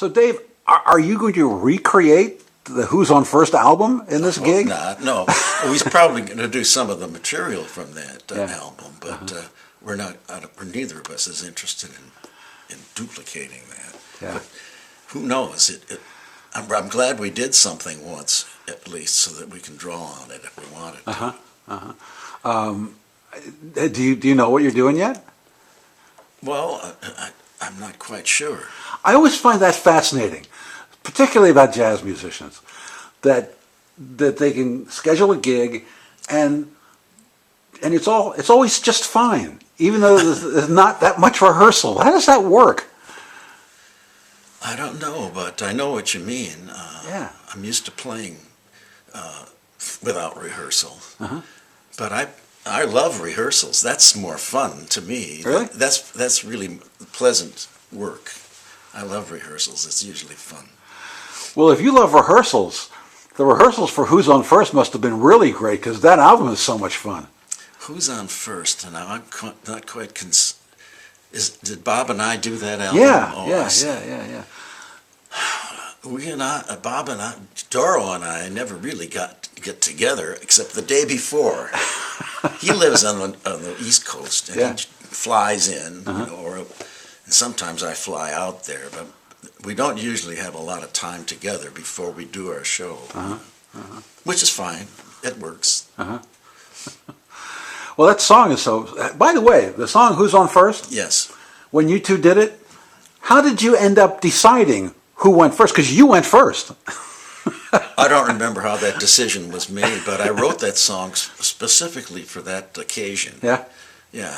So, Dave, are you going to recreate the Who's on First album in this gig? Not, no. We're probably going to do some of the material from that album, but we're not. Neither of us is interested in duplicating that. Yeah. But who knows? I'm glad we did something once, at least, so that we can draw on it if we wanted to. Do you know what you're doing yet? Well, I'm not quite sure. I always find that fascinating, particularly about jazz musicians, that they can schedule a gig and it's always just fine, even though there's not that much rehearsal. How does that work? I don't know, but I know what you mean. Yeah. I'm used to playing without rehearsal, but I love rehearsals. That's more fun to me. Really? That's really pleasant work. I love rehearsals. It's usually fun. Well, if you love rehearsals, the rehearsals for Who's on First must have been really great because that album is so much fun. Who's on First? Now I'm not quite. Did Bob and I do that album? Yeah. Bob and I, Dorough and I never really got to get together except the day before. He lives on the East Coast and he flies in, and sometimes I fly out there, but we don't usually have a lot of time together before we do our show, which is fine. It works. Well, that song is so... By the way, the song Who's on First? Yes. When you two did it, how did you end up deciding who went first? Because you went first. I don't remember how that decision was made, but I wrote that song specifically for that occasion. Yeah? Yeah.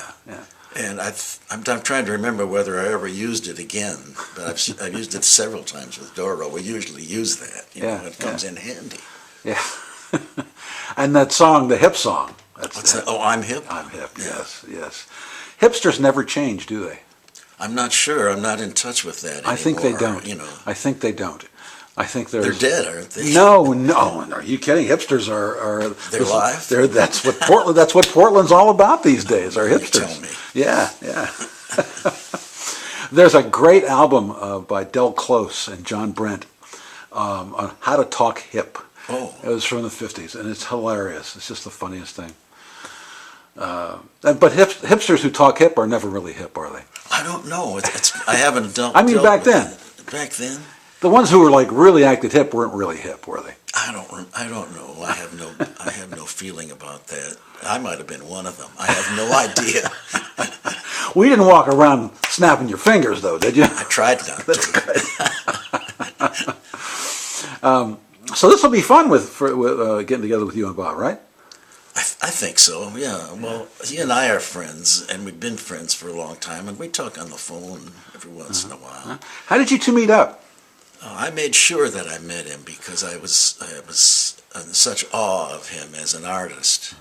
And I'm trying to remember whether I ever used it again, but I've used it several times with Dorough. We usually use that. It comes in handy. Yeah. And that song, the hip song. What's that? Oh, I'm Hip? I'm Hip, yes. Hipsters never change, do they? I'm not sure. I'm not in touch with that anymore. I think they don't. I think they don't. I think they're dead, aren't they? No. Are you kidding? Hipsters are they're live. That's what Portland. That's what Portland's all about these days. Are hipsters? You tell me. Yeah. There's a great album by Del Close and John Brent on how to talk hip. Oh. It was from the 50s, and it's hilarious. It's just the funniest thing. But hipsters who talk hip are never really hip, are they? I don't know. I haven't dealt. I mean, back then. Back then. The ones who were like really acted hip weren't really hip, were they? I don't know. I have no feeling about that. I might have been one of them. I have no idea. We didn't walk around snapping your fingers, though, did you? I tried not to. So this will be fun with getting together with you and Bob, right? I think so, yeah. Well, he and I are friends, and we've been friends for a long time, and we talk on the phone every once in a while. How did you two meet up? I made sure that I met him because I was in such awe of him as an artist.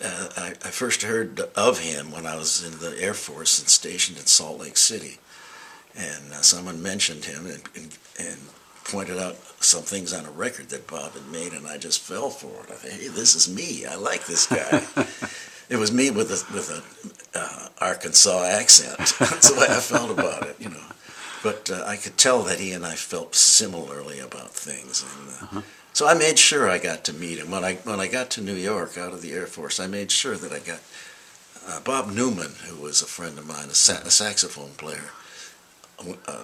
I first heard of him when I was in the Air Force and stationed in Salt Lake City, and someone mentioned him and pointed out some things on a record that Bob had made, and I just fell for it. I thought, hey, this is me. I like this guy. It was me with a Arkansas accent. That's the way I felt about it, But I could tell that he and I felt similarly about things, and so I made sure I got to meet him. When I got to New York out of the Air Force, I made sure that I got Bob Newman, who was a friend of mine, a saxophone player.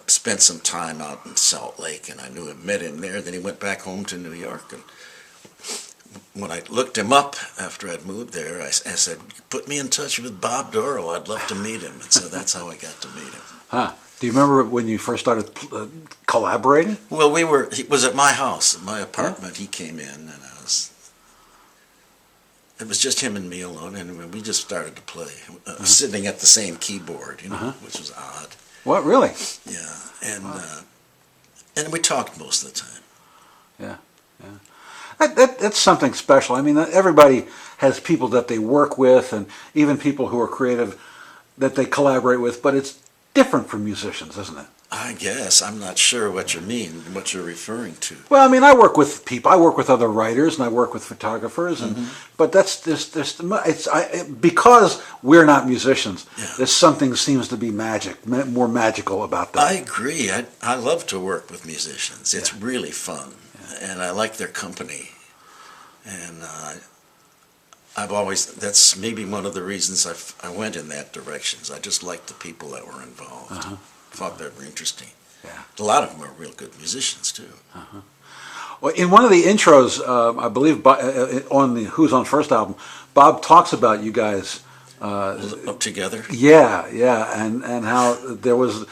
Spent some time out in Salt Lake, and I met him there. Then he went back home to New York, and when I looked him up after I'd moved there, I said, "Put me in touch with Bob Dorough. I'd love to meet him." And so that's how I got to meet him. Huh? Do you remember when you first started collaborating? Well, he was at my house, at my apartment. He came in, and it was just him and me alone, and we just started to play, sitting at the same keyboard, which was odd. What, really? Yeah, and we talked most of the time. Yeah. That's something special. I mean, everybody has people that they work with, and even people who are creative that they collaborate with, but it's different for musicians, isn't it? I guess I'm not sure what you mean, what you're referring to. Well, I mean, I work with people. I work with other writers, and I work with photographers, and but that's because we're not musicians. Yeah. There's something seems to be more magical about that. I agree. I love to work with musicians. It's really fun, and I like their company. And that's maybe one of the reasons I went in that direction. I just liked the people that were involved. Thought they were interesting. Yeah. A lot of them are real good musicians too. Well, in one of the intros, I believe on the Who's on First album, Bob talks about you guys. Up together. Yeah, and how there was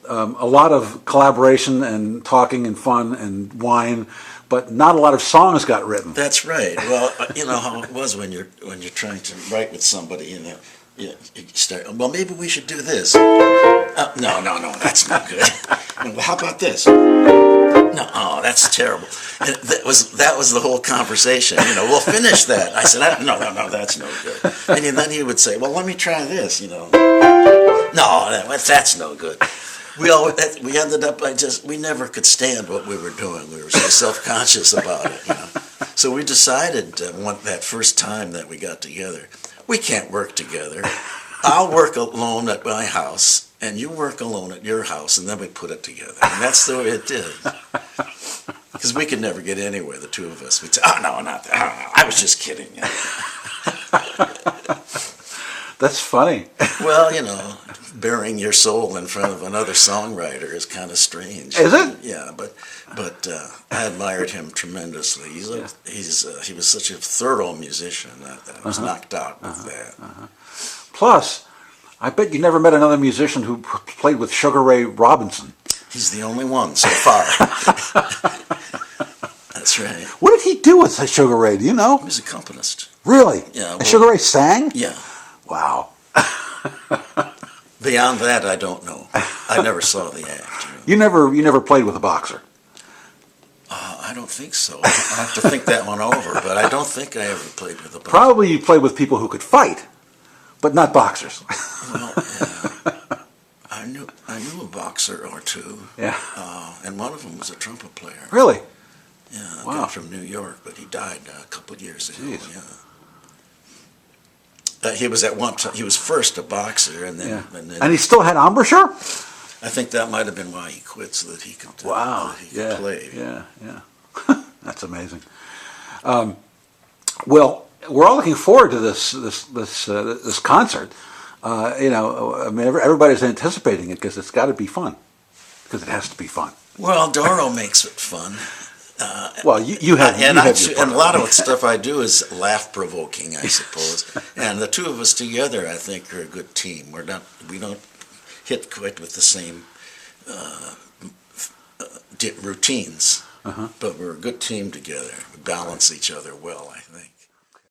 a lot of collaboration and talking and fun and wine, but not a lot of songs got written. That's right. Well, you know how it was when you're trying to write with somebody, you know. You start, well, maybe we should do this. No, that's not good. Well, how about this? No, oh, that's terrible. And that was the whole conversation. You know, we'll finish that. I said, no, that's no good. And then he would say, well, let me try this. You know, no, that's no good. We ended up we never could stand what we were doing. We were so self-conscious about it. You know, so we decided that first time that we got together, we can't work together. I'll work alone at my house, and you work alone at your house, and then we put it together. And that's the way it did. Because we could never get anywhere, the two of us. We'd say, oh, no, not that. Oh, I was just kidding. That's funny. Well, you know, bearing your soul in front of another songwriter is kind of strange. Is it? Yeah, but I admired him tremendously. He was such a thorough musician. I was knocked out with that. Plus, I bet you never met another musician who played with Sugar Ray Robinson. He's the only one so far. That's right. What did he do with Sugar Ray? Do you know? He was accompanist. Really? Yeah. And Sugar Ray sang? Yeah. Wow. Beyond that, I don't know. I never saw the act. You never played with a boxer? I don't think so. I have to think that one over, but I don't think I ever played with a boxer. Probably you played with people who could fight, but not boxers. Well, yeah. I knew a boxer or two. Yeah. And one of them was a trumpet player. Really? Yeah, a Wow. guy from New York, but he died a couple of years ago. Jeez. Yeah. He was at one time. He was first a boxer, and then, And he still had embouchure? I think that might have been why he quit, so that he could. Wow. Play. Yeah. That's amazing. Well, we're all looking forward to this concert. You know, I mean, everybody's anticipating it because it's got to be fun. Because it has to be fun. Well, Dorough makes it fun. Well, you have, and you have your and a part. lot of the stuff I do is laugh-provoking, I suppose. And the two of us together, I think, are a good team. We don't hit quite with the same routines, but we're a good team together. We balance each other well, I think.